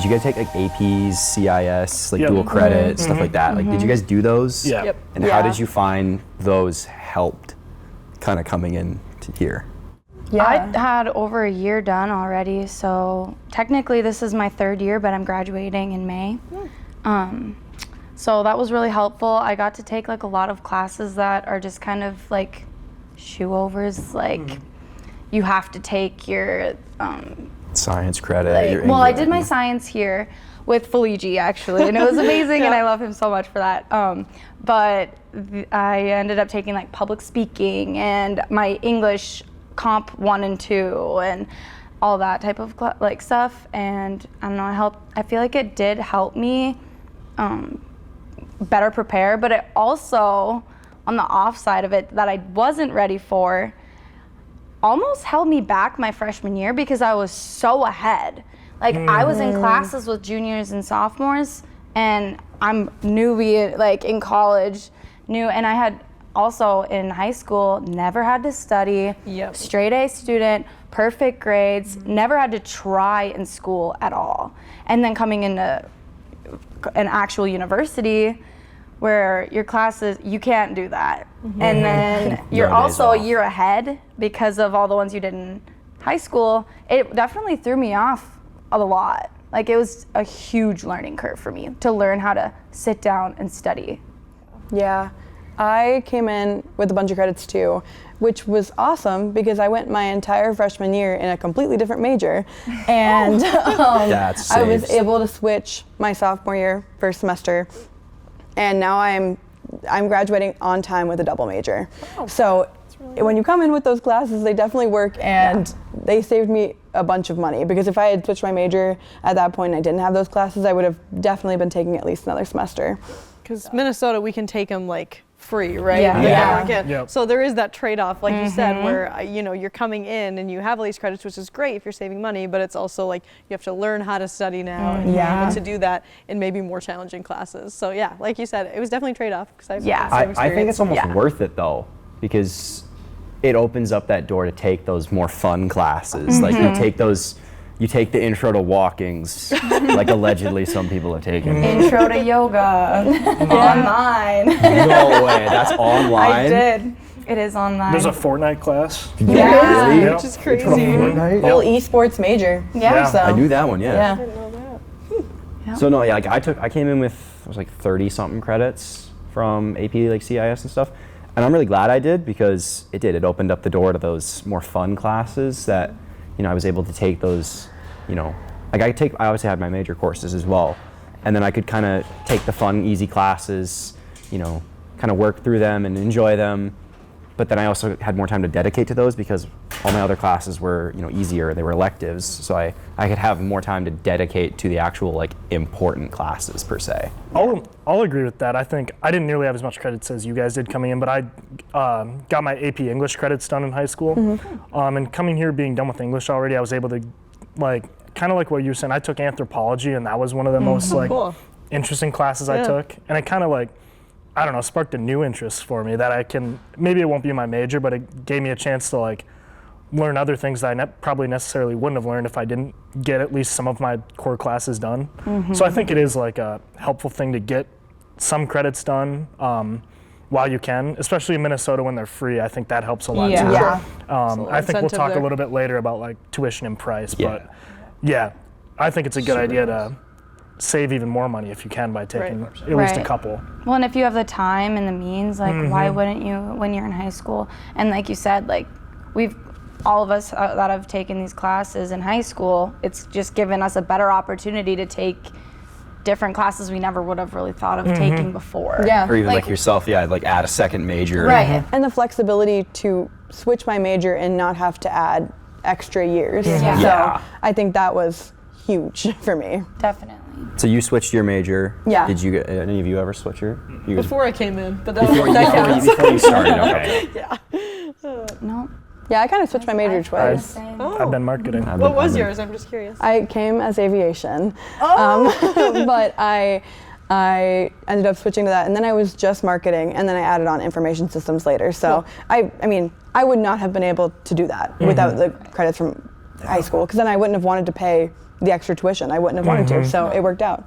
did you guys take like APs, CIS, like dual credit, stuff like that? Like, did you guys do those? Yeah. Yep. And how did you find those helped kind of coming in to here? Yeah. I had over a year done already, so technically this is my 3rd year, but I'm graduating in May. So that was really helpful. I got to take like a lot of classes that are just kind of like shoe-overs, like you have to take your Science credit, your well, I English. did my science here with Feligi actually, and it was amazing, and I love him so much for that. But I ended up taking like public speaking and my English comp 1 and 2 and all that type of like stuff, and I don't know, I feel like it did help me better prepare, but it also, on the off side of it that I wasn't ready for, almost held me back my freshman year because I was so ahead. Like I was in classes with juniors and sophomores, and I'm newbie like in college, and I had also in high school never had to study, straight A student, perfect grades, never had to try in school at all. And then coming into an actual university where your classes, you can't do that. And then you're also a year ahead because of all the ones you did in high school. It definitely threw me off a lot. Like it was a huge learning curve for me to learn how to sit down and study. Yeah, I came in with a bunch of credits too, which was awesome because I went my entire freshman year in a completely different major, and I was able to switch my sophomore year, first semester, and now I'm graduating on time with a double major. So when you come in with those classes, they definitely work, and they saved me a bunch of money, because if I had switched my major at that point and I didn't have those classes, I would have definitely been taking at least another semester. Because Minnesota, we can take them like free, right? Yeah. So there is that trade-off, like you said, where you're coming in and you have all these credits, which is great if you're saving money, but it's also like you have to learn how to study now and be able to do that in maybe more challenging classes. So yeah, like you said, it was definitely a trade-off. I think it's almost worth it though, because it opens up that door to take those more fun classes. Like you take the intro to walkings, like allegedly some people have taken. Intro to yoga online. No way, that's online? I did. It is online. There's a Fortnite class. Yeah. Really? Which is crazy. Whole esports major. Yeah. So. I knew that one, Yeah. So no, like I came in with, it was like 30 something credits from AP, like CIS and stuff. And I'm really glad I did, because it opened up the door to those more fun classes that, I was able to take those, like I obviously had my major courses as well. And then I could kind of take the fun, easy classes, kind of work through them and enjoy them. But then I also had more time to dedicate to those because all my other classes were, easier. They were electives. So I could have more time to dedicate to the actual, like, important classes per se. I'll agree with that. I think I didn't nearly have as much credits as you guys did coming in, but I got my AP English credits done in high school. And coming here, being done with English already, I was able to, like, kind of like what you were saying, I took anthropology, and that was one of the most, like, interesting classes I took. And it kind of, like, I don't know, sparked a new interest for me that maybe it won't be my major, but it gave me a chance to like learn other things that I probably necessarily wouldn't have learned if I didn't get at least some of my core classes done. So I think it is like a helpful thing to get some credits done while you can, especially in Minnesota when they're free. I think that helps a lot too. I think we'll talk a little bit later about like tuition and price, but yeah, I think it's a good idea to save even more money if you can by taking at least a couple. Well, and if you have the time and the means, like why wouldn't you when you're in high school? And like you said, like all of us that have taken these classes in high school, it's just given us a better opportunity to take different classes we never would have really thought of taking before. Yeah. Or even like yourself, like add a second major. Right. And the flexibility to switch my major and not have to add extra years. So I think that was huge for me. Definitely. So you switched your major. Yeah. Did you any of you ever switch your? Before I came in, but before you started, okay. No. Yeah, I kind of switched my major twice. I've been marketing. What was yours? I'm just curious. I came as aviation, but I ended up switching to that, and then I was just marketing, and then I added on information systems later. So I mean, I would not have been able to do that without the credits from high school, because then I wouldn't have wanted to pay the extra tuition. I wouldn't have wanted to, so it worked out.